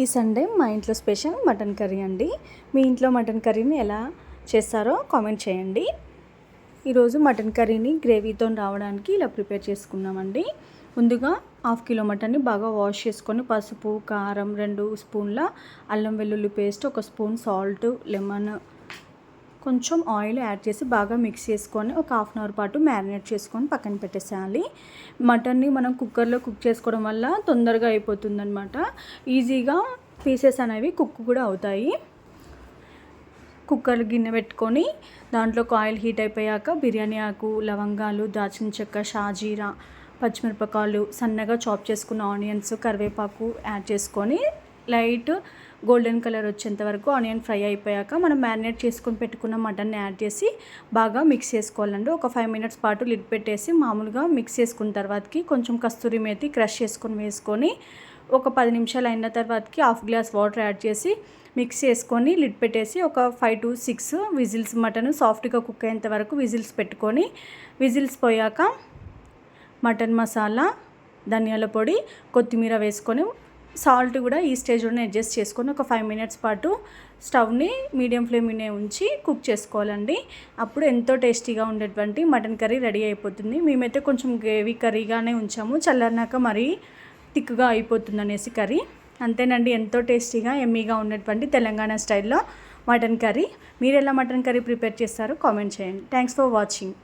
ఈ సండే మా ఇంట్లో స్పెషల్ మటన్ కర్రీ అండి. మీ ఇంట్లో మటన్ కర్రీని ఎలా చేస్తారో కామెంట్ చేయండి. ఈరోజు మటన్ కర్రీని గ్రేవీతో రావడానికి ఇలా ప్రిపేర్ చేసుకున్నామండి. ముందుగా 1/2 కిలో మటన్ని బాగా వాష్ చేసుకొని పసుపు, కారం, 2 స్పూన్ల అల్లం వెల్లుల్లి పేస్ట్, 1 స్పూన్ సాల్ట్, లెమన్, కొంచెం ఆయిల్ యాడ్ చేసి బాగా మిక్స్ చేసుకొని ఒక 1/2 అవర్ పాటు మ్యారినేట్ చేసుకొని పక్కన పెట్టేసేయాలి. మటన్ని మనం కుక్కర్లో కుక్ చేసుకోవడం వల్ల తొందరగా అయిపోతుందన్నమాట. ఈజీగా పీసెస్ అనేవి కుక్ కూడా అవుతాయి. కుక్కర్ గిన్నె పెట్టుకొని దాంట్లోకి ఆయిల్ హీట్ అయిపోయాక బిర్యానీ ఆకు, లవంగాలు, దాల్చిన చెక్క, షాజీరా, పచ్చిమిరపకాయలు, సన్నగా చాప్ చేసుకున్న ఆనియన్స్, కరివేపాకు యాడ్ చేసుకొని లైట్ గోల్డెన్ కలర్ వచ్చేంత వరకు ఆనియన్ ఫ్రై అయిపోయాక మనం మ్యారినేట్ చేసుకొని పెట్టుకున్న మటన్ని యాడ్ చేసి బాగా మిక్స్ చేసుకోవాలండి. ఒక 5 మినిట్స్ పాటు లిడ్ పెట్టేసి మామూలుగా మిక్స్ చేసుకున్న తర్వాతకి కొంచెం కస్తూరి మేతి క్రష్ చేసుకొని వేసుకొని ఒక 10 నిమిషాలు అయిన తర్వాతకి 1/2 గ్లాస్ వాటర్ యాడ్ చేసి మిక్స్ చేసుకొని లిడ్ పెట్టేసి ఒక 5 to 6 విజిల్స్ మటన్ సాఫ్ట్గా కుక్ అయ్యేంత వరకు విజిల్స్ పెట్టుకొని విజిల్స్ పోయాక మటన్ మసాలా, ధనియాల పొడి, కొత్తిమీర వేసుకొని సాల్ట్ కూడా ఈ స్టేజ్లోనే అడ్జస్ట్ చేసుకొని ఒక 5 మినిట్స్ పాటు స్టవ్ని మీడియం ఫ్లేమ్ మీద ఉంచి కుక్ చేసుకోవాలండి. అప్పుడు ఎంతో టేస్టీగా ఉండేటువంటి మటన్ కర్రీ రెడీ అయిపోతుంది. మేమైతే కొంచెం గ్రేవీ కర్రీగానే ఉంచాము, చల్లారినాక మరీ థిక్గా అయిపోతుంది అనేసి కర్రీ. అంతేనండి, ఎంతో టేస్టీగా ఎమ్మీగా ఉన్నటువంటి తెలంగాణ స్టైల్లో మటన్ కర్రీ. మీరు ఎలా మటన్ కర్రీ ప్రిపేర్ చేస్తారో కామెంట్ చేయండి. Thanks for watching.